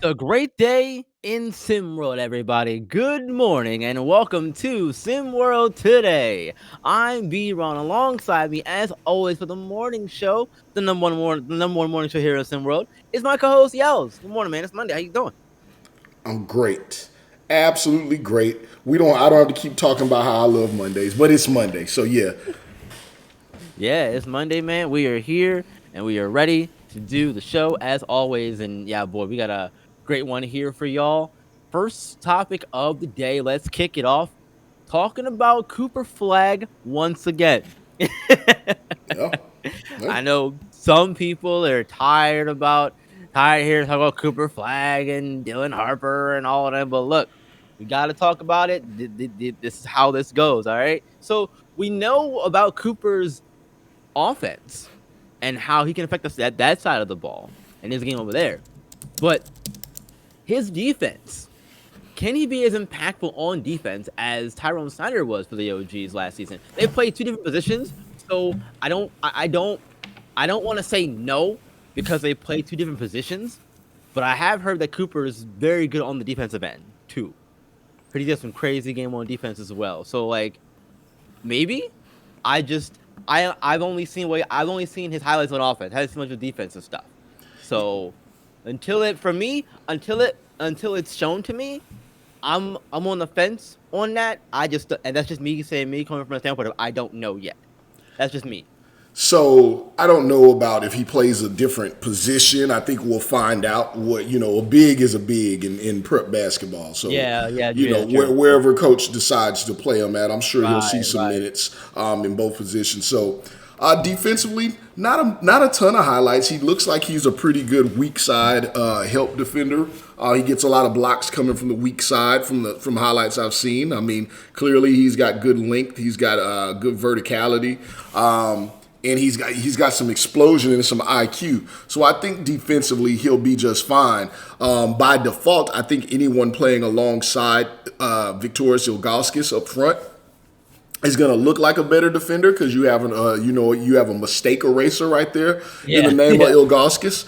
a great day in SimWorld, everybody. Good morning and welcome to SimWorld Today. I'm B-Ron. Alongside me, as always, for the morning show, the number one morning show here at SimWorld, is my co-host Yells. Good morning, man. It's Monday. How you doing? I'm great. Absolutely great. I don't have to keep talking about how I love Mondays, but it's Monday. So yeah. Yeah, it's Monday, man. We are here and we are ready to do the show as always. And yeah, boy, we got a great one here for y'all. First topic of the day. Let's kick it off talking about Cooper Flag once again. Yeah. Yeah. I know some people are tired here to talk about Cooper Flag and Dylan Harper and all of that. But look, we got to talk about it. This is how this goes. All right. So we know about Cooper's offense and how he can affect us at that side of the ball and his game over there. But his defense, can he be as impactful on defense as Tyrone Snyder was for the OGs last season? They played two different positions, so I don't want to say no because they play two different positions, but I have heard that Cooper is very good on the defensive end too. But he does some crazy game on defense as well. So like maybe I just I've only seen his highlights on offense. I haven't seen much of defense and stuff. So until it's shown to me, I'm on the fence on that. And that's just me saying me coming from a standpoint of I don't know yet. That's just me. So I don't know about if he plays a different position. I think we'll find out a big is a big in prep basketball. So, Yeah, true. wherever coach decides to play him at, I'm sure he'll see some Right. minutes in both positions. So, defensively, not a ton of highlights. He looks like he's a pretty good weak side help defender. He gets a lot of blocks coming from the weak side from highlights I've seen. I mean, clearly he's got good length. He's got good verticality. And he's got some explosion and some IQ. So I think defensively he'll be just fine. By default, I think anyone playing alongside Victorious Ilgauskas up front is going to look like a better defender because you have you have a mistake eraser right there in Yeah, the name of yeah. Ilgauskas.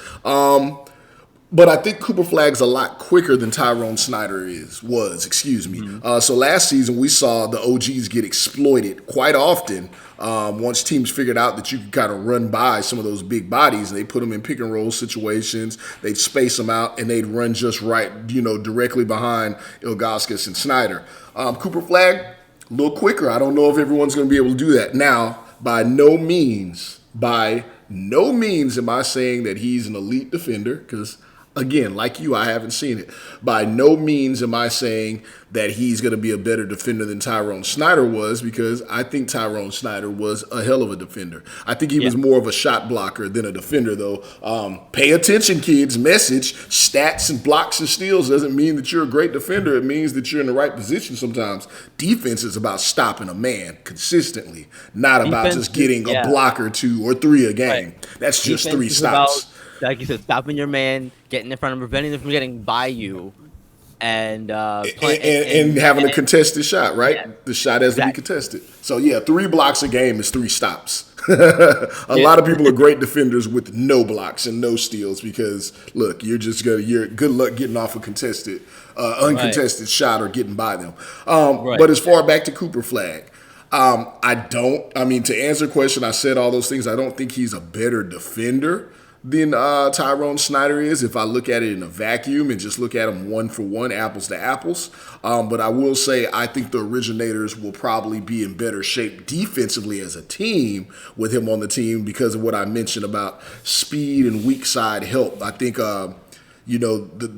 But I think Cooper Flag's a lot quicker than Tyrone Snyder excuse me. Mhm. So last season we saw the OGs get exploited quite often. Once teams figured out that you could kind of run by some of those big bodies, and they put them in pick and roll situations, they'd space them out, and they'd run just right, directly behind Ilgauskas and Snyder. Cooper Flag, a little quicker. I don't know if everyone's going to be able to do that. Now, by no means am I saying that he's an elite defender because, again, like you, I haven't seen it. By no means am I saying that he's going to be a better defender than Tyrone Snyder was because I think Tyrone Snyder was a hell of a defender. I think he Yeah. was more of a shot blocker than a defender, though. Pay attention, kids. Message: stats and blocks and steals doesn't mean that you're a great defender. It means that you're in the right position sometimes. Defense is about stopping a man consistently, not about Defense just is getting a yeah, block or two or three a right. game. That's just Defense three is about, stops. like you said, stopping your man, getting in front of him, preventing them from getting by you, and play And having a and contested shot, yeah, right? The shot has to be exactly. contested. So yeah, 3 blocks a game is 3 stops. A Yeah, lot of people are great defenders with no blocks and no steals because look, you're good luck getting off a right, uncontested shot or getting by them. right. But as far back to Cooper Flag, I mean, to answer the question, I said all those things. I don't think he's a better defender than Tyrone Snyder is if I look at it in a vacuum and just look at them one for one, apples to apples. But I will say I think the originators will probably be in better shape defensively as a team with him on the team because of what I mentioned about speed and weak side help. I think the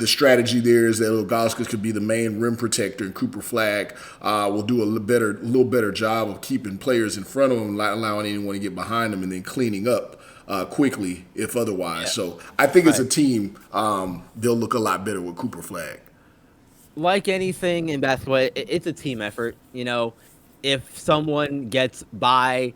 strategy there is that Ilgauskas could be the main rim protector, and Cooper Flag will do a little better job of keeping players in front of him, not allowing anyone to get behind him, and then cleaning up quickly if otherwise. Yeah, So I think as a right. team, they'll look a lot better with Cooper Flag. Like anything in basketball, it's a team effort. If someone gets by,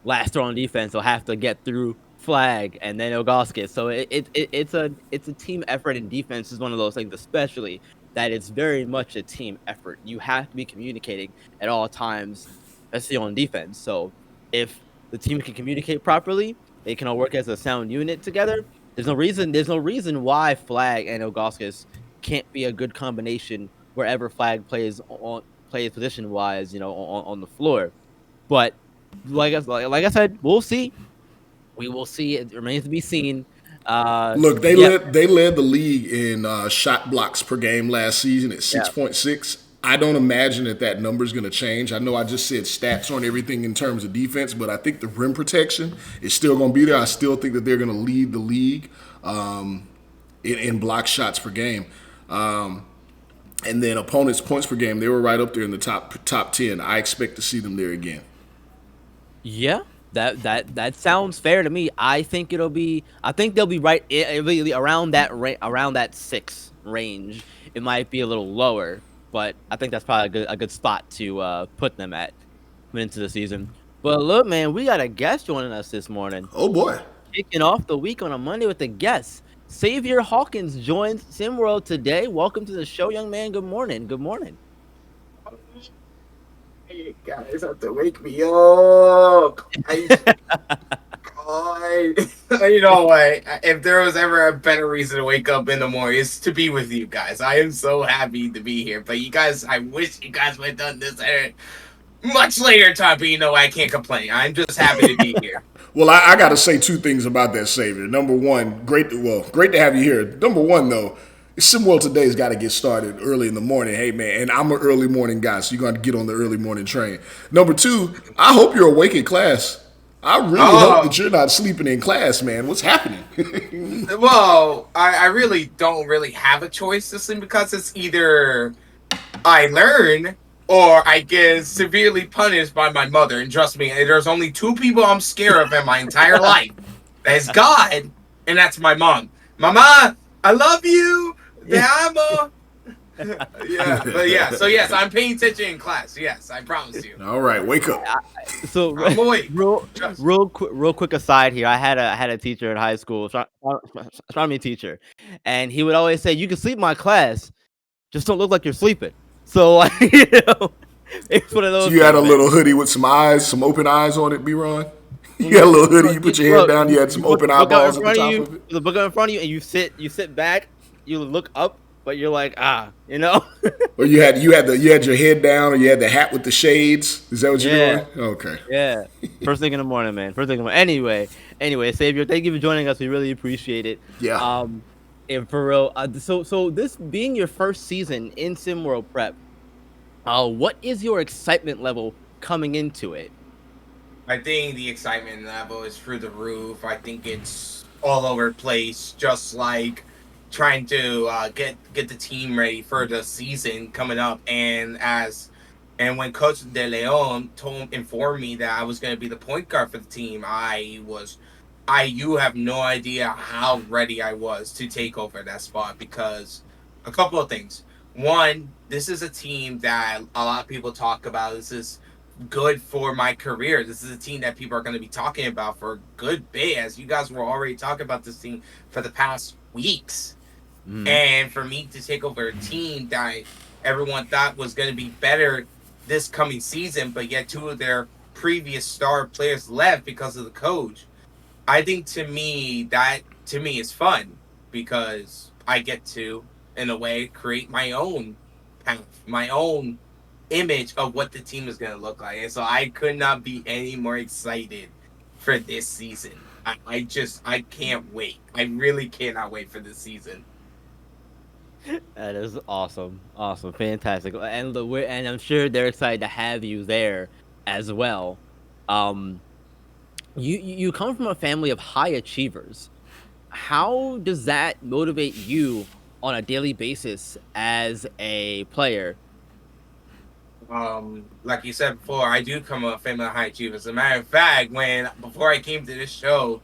last throw on defense, they'll have to get through Flag and then Ilgauskas. So it's a team effort, and defense is one of those things, especially that it's very much a team effort. You have to be communicating at all times, especially on defense. So if the team can communicate properly, they can all work as a sound unit together. There's no reason why Flag and Ilgauskas can't be a good combination wherever Flag plays position wise, on the floor. But like I said, we'll see. We will see. It remains to be seen. Look, they Yeah, led the league in shot blocks per game last season at yeah. 6.6. I don't imagine that number is going to change. I know I just said stats on everything in terms of defense, but I think the rim protection is still going to be there. I still think that they're going to lead the league in block shots per game. And then opponents' points per game, they were right up there in the top 10. I expect to see them there again. Yeah, that sounds fair to me. I think it'll be. I think they'll be it'll be around that 6 range. It might be a little lower, but I think that's probably a good spot to put them at coming into the season. But look, man, we got a guest joining us this morning, Oh boy. kicking off the week on a Monday with a guest. Xavier Hawkins joins SimWorld today. Welcome to the show, young man. Good morning. Good morning. You guys have to wake me up. God. You know what? If there was ever a better reason to wake up in the morning, it's to be with you guys. I am so happy to be here. But you guys, I wish you guys would have done this at a much later time. But you know, I can't complain. I'm just happy to be here. Well, I got to say two things about that, Savior. Number one, great to have you here. Number one, though, SimWorld today's got to get started early in the morning. Hey, man, and I'm an early morning guy, so you're going to get on the early morning train. Number two, I hope you're awake in class. I really hope that Oh, you're not sleeping in class, man. What's happening? well, I really don't really have a choice this thing because it's either I learn or I get severely punished by my mother. And trust me, there's only two people I'm scared of in my entire life. That's God, and that's my mom. Mama, I love you. Te amo. Yeah, but yeah, so yes, I'm paying attention in class. Yes, I promise you. All right, wake up. So I'm awake. Trust. real quick aside here. I had a teacher in high school, astronomy teacher, and he would always say, "You can sleep in my class, just don't look like you're sleeping." So like, it's one of So those you had things, a man. little hoodie with some eyes, some open eyes on it, B-Ron? You had a Look, little hoodie, look, you put your head look, down, you had you some put open the book out in eyeballs at the front of top you, of it? the book out in front of you, and you sit back, you look up, but you're like, you know. Or you had your head down, or you had the hat with the shades. Is that what you're Yeah. doing? Okay. Yeah. First thing in the morning, man. First thing in the morning. Anyway, Savior, thank you for joining us. We really appreciate it. Yeah. Um, and for real, so this being your first season in SimWorld Prep, what is your excitement level coming into it? I think the excitement level is through the roof. I think it's all over the place, just like trying to get the team ready for the season coming up. And when Coach De Leon informed me that I was going to be the point guard for the team, I you have no idea how ready I was to take over that spot because a couple of things. One, this is a team that a lot of people talk about. This is good for my career. This is a team that people are going to be talking about for a good bit, as you guys were already talking about this team for the past weeks. Hmm. And for me to take over a team that everyone thought was going to be better this coming season, but yet two of their previous star players left because of the coach. I think to me is fun because I get to, in a way, create my own path, my own image of what the team is going to look like. And so I could not be any more excited for this season. I can't wait. I really cannot wait for this season. That is awesome, awesome, fantastic, and I'm sure they're excited to have you there as well. Um, you come from a family of high achievers. How does that motivate you on a daily basis as a player? Like you said before, I do come from a family of high achievers. As a matter of fact, when before I came to this show,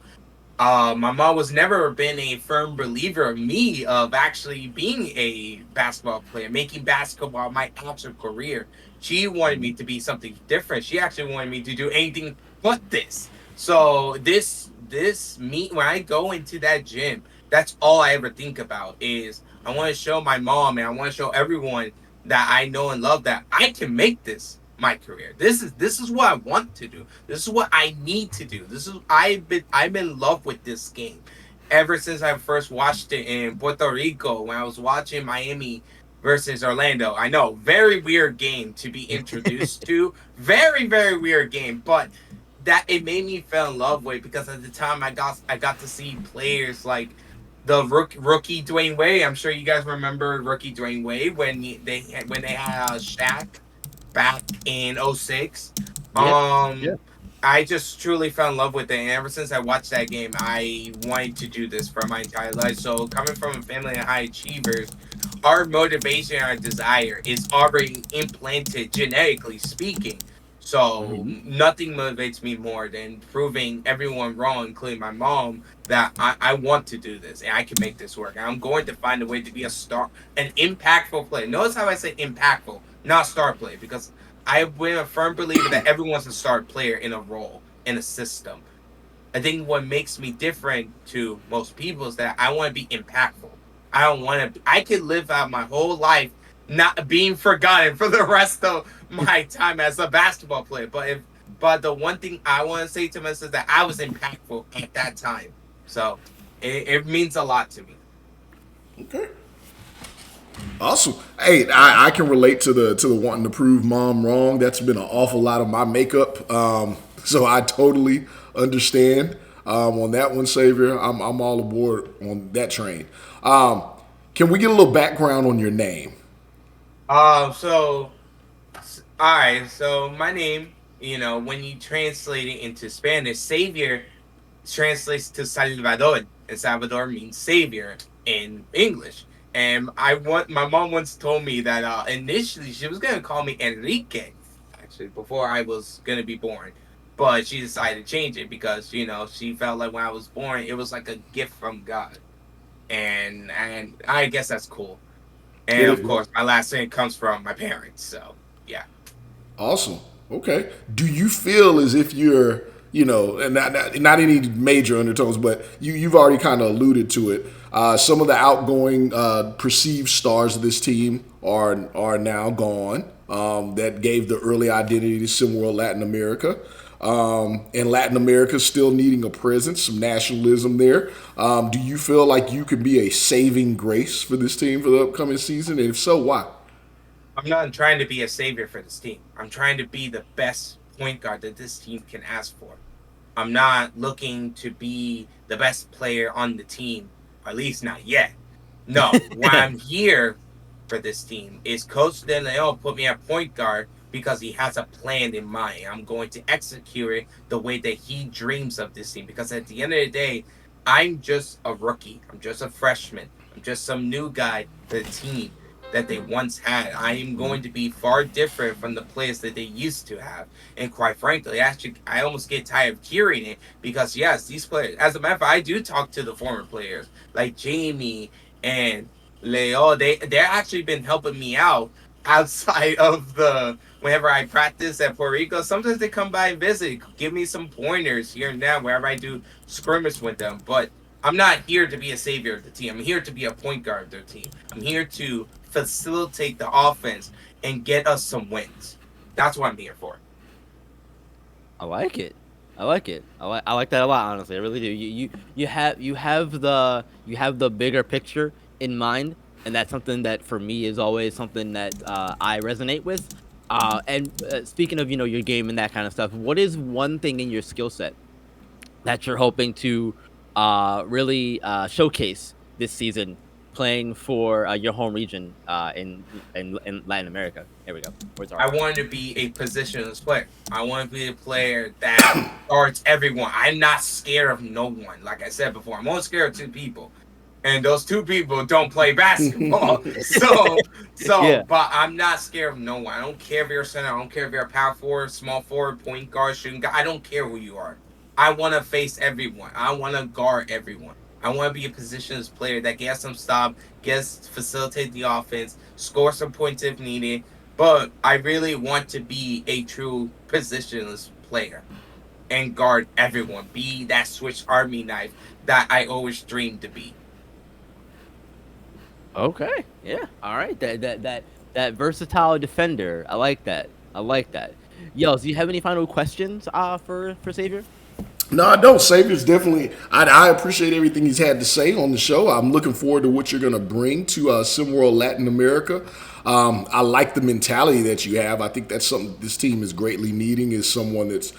my mom was never been a firm believer of me of actually being a basketball player, making basketball my actual career. She wanted me to be something different. She actually wanted me to do anything but this. So this me when I go into that gym, that's all I ever think about is I want to show my mom and I want to show everyone that I know and love that I can make this my career. This is what I want to do. This is what I need to do. This is I'm in love with this game. ever since I first watched it in Puerto Rico when I was watching Miami versus Orlando. I know, very weird game to be introduced to. Very, very weird game, but that it made me fell in love with, because at the time I got to see players like the rookie Dwayne Wade. I'm sure you guys remember rookie Dwayne Wade when they had Shaq back in '06. Yeah, yeah. I just truly fell in love with it, and ever since I watched that game, I wanted to do this for my entire life. So, coming from a family of high achievers, our motivation, our desire is already implanted genetically speaking. So, Mhm. nothing motivates me more than proving everyone wrong, including my mom, that I want to do this and I can make this work. And I'm going to find a way to be a star, an impactful player. Notice how I say impactful, not star player, because I've been a firm believer that everyone's a star player in a role, in a system. I think what makes me different to most people is that I want to be impactful. I don't want to. I could live out my whole life not being forgotten for the rest of my time as a basketball player. But the one thing I want to say to myself is that I was impactful at that time. So it means a lot to me. Okay. Awesome. Hey, I can relate to the wanting to prove mom wrong. That's been an awful lot of my makeup. So I totally understand on that one, Savior. I'm all aboard on that train. Um, can we get a little background on your name? So all right. So my name, when you translate it into Spanish, Savior translates to Salvador, and Salvador means savior in English. And my mom once told me that initially she was gonna call me Enrique, actually, before I was gonna be born. But she decided to change it because she felt like when I was born it was like a gift from God, and I guess that's cool. And of It, course, my last name comes from my parents, so yeah. Awesome. Okay. Do you feel as if you're, and not any major undertones, but you've already kind of alluded to it. Some of the outgoing perceived stars of this team are now gone. That gave the early identity to SimWorld Latin America. And Latin America still needing a presence, some nationalism there. Do you feel like you could be a saving grace for this team for the upcoming season? And if so, why? I'm not trying to be a savior for this team. I'm trying to be the best point guard that this team can ask for. I'm not looking to be the best player on the team, at least not yet. No, why I'm here for this team is Coach De Leon put me at point guard because he has a plan in mind. I'm going to execute it the way that he dreams of this team. Because at the end of the day, I'm just a rookie. I'm just a freshman. I'm just some new guy to the team that they once had. I am going to be far different from the players that they used to have. And quite frankly, actually, I almost get tired of hearing it because, yes, these players, as a matter of fact, I do talk to the former players like Jamie and Leo. They're actually been helping me out outside of the whenever I practice at Puerto Rico. Sometimes they come by and visit, give me some pointers here and there wherever I do scrimmage with them. But I'm not here to be a savior of the team. I'm here to be a point guard of their team. I'm here to facilitate the offense and get us some wins. That's what I'm here for. I like it. I like it. I like that a lot. Honestly, I really do. You have the bigger picture in mind, and that's something that for me is always something that I resonate with. And speaking of your game and that kind of stuff, what is one thing in your skill set that you're hoping to really showcase this season, playing for your home region in Latin America? Here we go. Where's I our want to be a positionless player. I want to be a player that guards everyone. I'm not scared of no one. Like I said before, I'm only scared of two people, and those two people don't play basketball. So, Yeah. but I'm not scared of no one. I don't care if you're a center. I don't care if you're a power forward, small forward, point guard, shooting guard. I don't care who you are. I want to face everyone. I want to guard everyone. I want to be a positionless player that gets some stop, gets facilitate the offense, score some points if needed, but I really want to be a true positionless player and guard everyone. Be that Swiss Army knife that I always dreamed to be. Okay. Yeah. All right. That versatile defender. I like that. I like that. Yo, do you have any final questions for Savior? No, I don't. Savior's definitely. I appreciate everything he's had to say on the show. I'm looking forward to what you're going to bring to SimWorld Latin America. I like the mentality that you have. I think that's something this team is greatly needing. Is someone that's,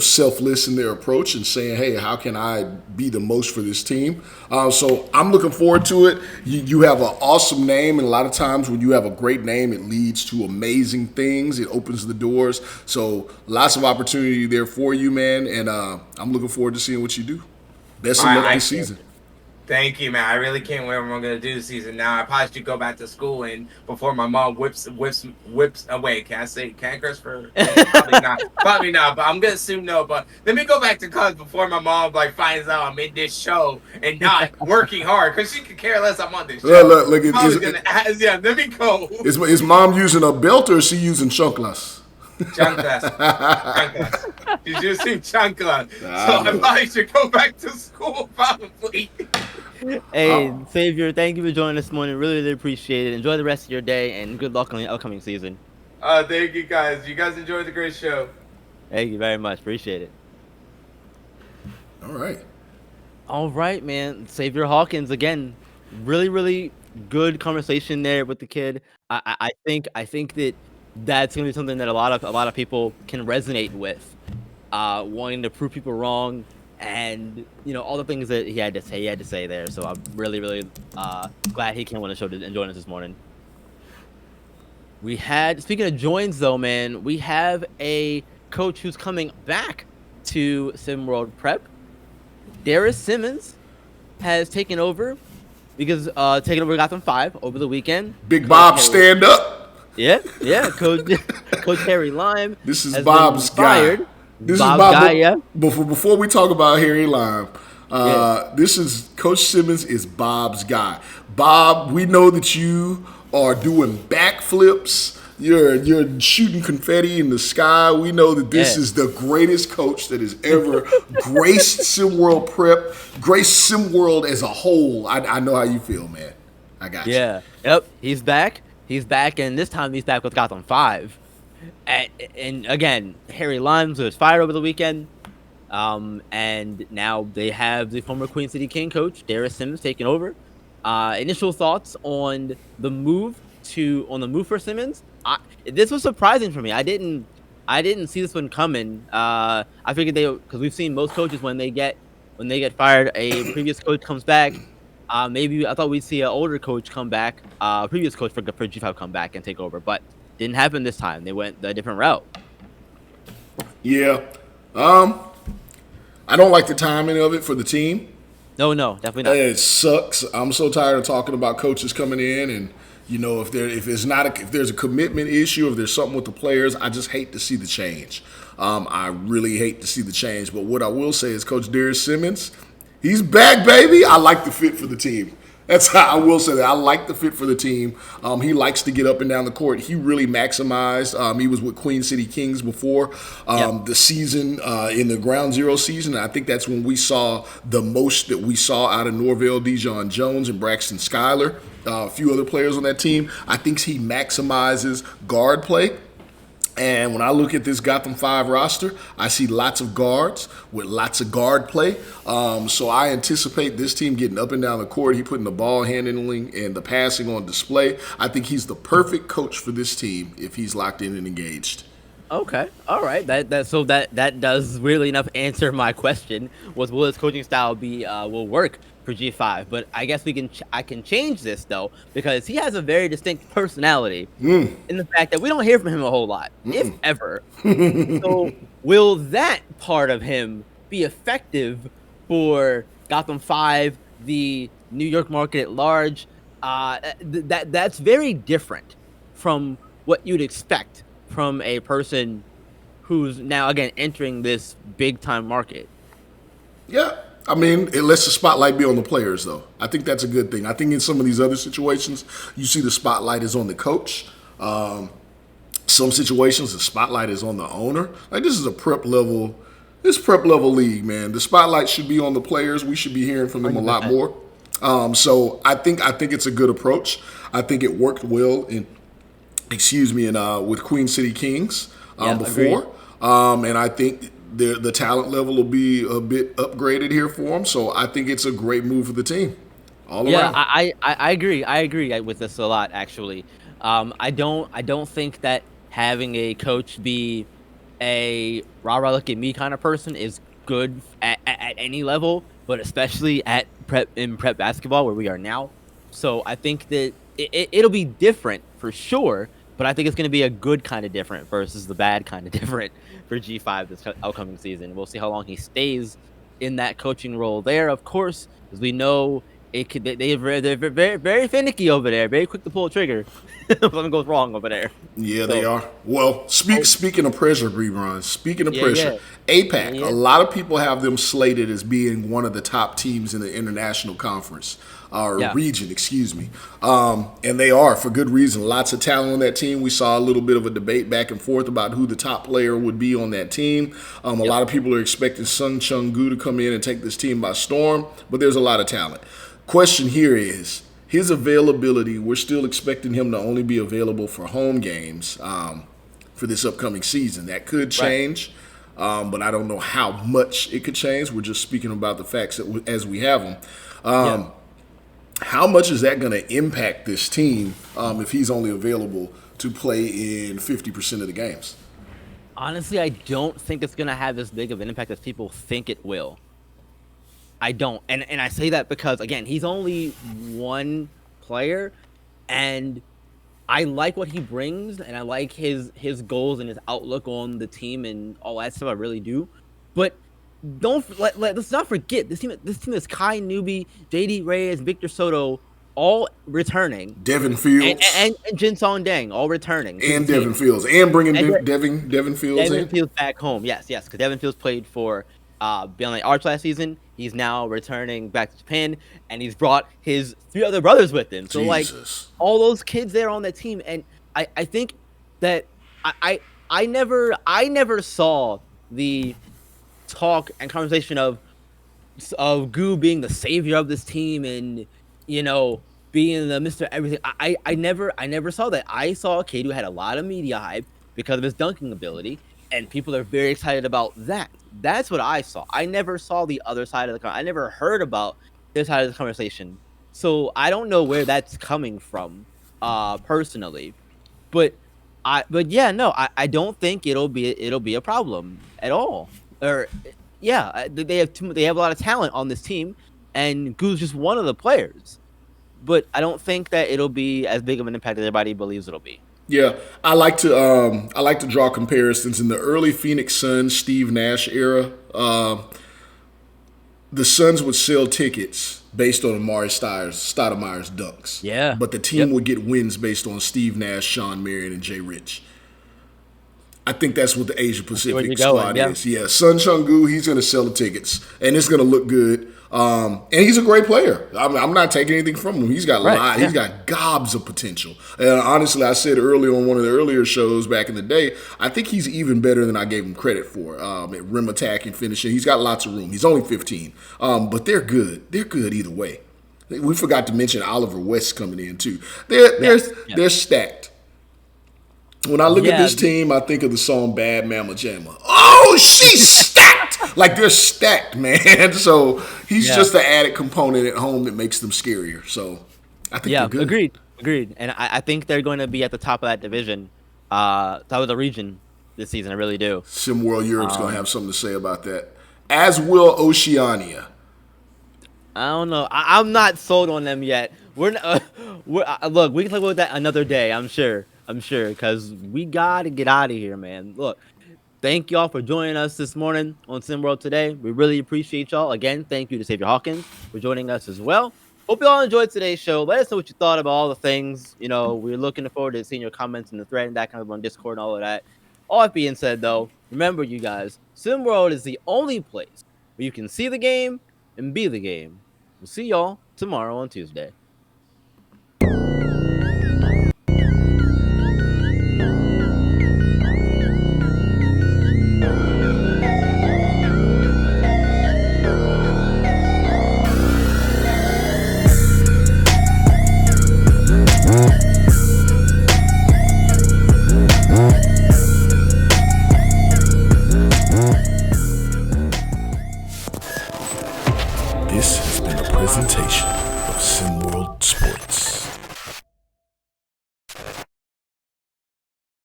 selfless in their approach and saying, "Hey, how can I be the most for this team?" So I'm looking forward to it. You have an awesome name, and a lot of times when you have a great name, it leads to amazing things. It opens the doors. So lots of opportunity there for you, man. And I'm looking forward to seeing what you do. Best of luck I this season. Thank you, man. I really can't wait what I'm gonna do this season. Now I probably should go back to school and before my mom whips away. Can I say can I curse for probably not. Probably not, but I'm gonna assume no. But let me go back to college before my mom like finds out I'm in this show and not working hard because she could care less I'm on this show. Look, Probably gonna ask, yeah, let me go. is mom using a belt or is she using chunklas? Chanclas. Chanclas. She's using chanclas. So Ah, I probably should go back to school probably. Hey, Savior, thank you for joining us this morning. Really, really appreciate it. Enjoy the rest of your day, and good luck on the upcoming season. Thank you guys. You guys enjoyed the great show. Thank you very much. Appreciate it. all right. All right, man. Savior Hawkins again. Really, really good conversation there with the kid. I think that that's gonna be something that a lot of people can resonate with. Wanting to prove people wrong, and all the things that he had to say there. So I'm really, really glad he came on the show and join us this morning. Speaking of joins though, man, we have a coach who's coming back to SimWorld Prep. Darius Simmons has taken over because taking over Gotham 5 over the weekend. Big Coach Bob, Harry- stand up. Yeah, Coach Coach Harry Lime. This is has Bob's been guy. fired. This Bob is Bob. guy, yeah. Before we talk about Harry Lime, Yeah. this is Coach Simmons is Bob's guy. Bob, we know that you are doing backflips. You're shooting confetti in the sky. We know that this Yeah. is the greatest coach that has ever graced SimWorld Prep, graced SimWorld as a whole. I know how you feel, man. I got you. Yeah. Yep. He's back. He's back, and this time he's back with Gotham 5. And again, Harry Limes was fired over the weekend. And now they have the former Queen City King coach, Darius Simmons, taking over. Initial thoughts on the move for Simmons. This was surprising for me. I didn't see this one coming. I figured because we've seen most coaches when they get fired, a previous coach comes back. Maybe I thought we'd see an older coach come back, previous coach for G5 come back and take over, but didn't happen this time. They went a different route. Yeah. I don't like the timing of it for the team. No, definitely not. It sucks. I'm so tired of talking about coaches coming in and if there's a commitment issue, if there's something with the players, I just hate to see the change. I really hate to see the change. But what I will say is Coach Darius Simmons, he's back, baby. I like the fit for the team. That's how I will say that. I like the fit for the team. He likes to get up and down the court. He really maximized. He was with Queen City Kings before the season, in the Ground Zero season. And I think that's when we saw the most that we saw out of Norvell Dijon Jones and Braxton Schuyler, a few other players on that team. I think he maximizes guard play. And when I look at this Gotham 5 roster, I see lots of guards with lots of guard play. So I anticipate this team getting up and down the court. He putting the ball handling and the passing on display. I think he's the perfect coach for this team if he's locked in and engaged. Okay, all right. That does really enough answer my question. Will his coaching style will work for G5? But I guess I can change this though, because he has a very distinct personality in the fact that we don't hear from him a whole lot, if ever. So will that part of him be effective for Gotham 5, the New York market at large? That's very different from what you'd expect from a person who's now again entering this big time market. Yeah. I mean, it lets the spotlight be on the players, though. I think that's a good thing. I think in some of these other situations, you see the spotlight is on the coach. Some situations, the spotlight is on the owner. Like, this is a prep level league, man. The spotlight should be on the players. We should be hearing from them a lot 100%. more. So I think it's a good approach. I think it worked well with Queen City Kings Yeah, before. And I think the talent level will be a bit upgraded here for them. So I think it's a great move for the team all Yeah, around. I agree. I agree with this a lot, actually. I don't think that having a coach be a rah rah look at me kind of person is good at any level, but especially at prep basketball where we are now. So I think that it'll be different for sure, but I think it's going to be a good kind of different versus the bad kind of different for G5 this upcoming season. We'll see how long he stays in that coaching role there, of course, as we know it could they're very very finicky over there, very quick to pull a trigger if something goes wrong over there. Yeah, they So, are. Well, oh, speaking of pressure, rerun. Speaking of yeah, yeah, pressure, yeah, APAC. A yeah, lot of people have them slated as being one of the top teams in the international conference or yeah, region, excuse me. And they are for good reason. Lots of talent on that team. We saw a little bit of a debate back and forth about who the top player would be on that team. A yep, lot of people are expecting Sun Chung Gu to come in and take this team by storm, but there's a lot of talent. Question here is his availability. We're still expecting him to only be available for home games for this upcoming season. That could right, change, but I don't know how much it could change. We're just speaking about the facts as we have them. yeah. How much is that going to impact this team if he's only available to play in 50% of the games? Honestly, I don't think it's gonna have as big of an impact as people think it will. I don't, and I say that because again, he's only one player, and I like what he brings, and I like his goals and his outlook on the team and all that stuff. I really do, but let's not forget this team is Kai Newby, JD Reyes, Victor Soto, all returning, Devin and Fields and Jin Song Dang all returning to the and team. Devin Fields and bringing And Devin Fields Devin in. Fields back home. Yes, yes, because Devin Fields played for Beyond Arts last season. He's now returning back to Japan, and he's brought his three other brothers with him. So like Jesus. all those kids there on that team, and I think that I I, I never saw the talk and conversation of Goo being the savior of this team and being the Mr. Everything. I never saw that. I saw a kid who had a lot of media hype because of his dunking ability, and people are very excited about that. That's what I saw. I never saw the other side of the I never heard about this side of the conversation. So I don't know where that's coming from, personally. But but yeah, no, I don't think it'll be a problem at all. Or yeah, they have a lot of talent on this team, and Goo's just one of the players. But I don't think that it'll be as big of an impact as everybody believes it'll be. Yeah, I like to draw comparisons in the early Phoenix Suns Steve Nash era. The Suns would sell tickets based on Amari Stoudemire's dunks, Yeah. but the team Yep. would get wins based on Steve Nash, Sean Marion, and Jay Rich. I think that's what the Asia I see where you're Pacific going. squad Yeah. is. Yeah, Sun Chungu, he's going to sell the tickets, and it's going to look good. And he's a great player. I'm not taking anything from him. He's got Right. he's Yeah. got gobs of potential. And honestly, I said earlier on one of the earlier shows back in the day, I think he's even better than I gave him credit for at rim attack and finishing. He's got lots of room. He's only 15, but they're good. They're good either way. We forgot to mention Oliver West coming in too. They're they're Yes. Yeah. they're stacked. When I look at Yeah. this team, I think of the song Bad Mama Jamma. Oh, she's stacked! Like they're stacked, man. So he's Yeah. just an added component at home that makes them scarier. So I think they're Yeah. good. Agreed. Agreed. And I think they're going to be at the top of that division, top of the region this season. I really do. SimWorld Europe's going to Um, have something to say about that. As will Oceania. I don't know. I'm not sold on them yet. We're, look. We can talk about that another day. I'm sure. I'm sure because we gotta get out of here, man. Look, thank y'all for joining us this morning on SimWorld today. We really appreciate y'all. Again, thank you to Savior Hawkins for joining us as well. Hope you all enjoyed today's show. Let us know what you thought about all the things. We're looking forward to seeing your comments in the thread and that kind of on Discord and all of that. All that being said, though, remember, you guys, SimWorld is the only place where you can see the game and be the game. We'll see y'all tomorrow on Tuesday.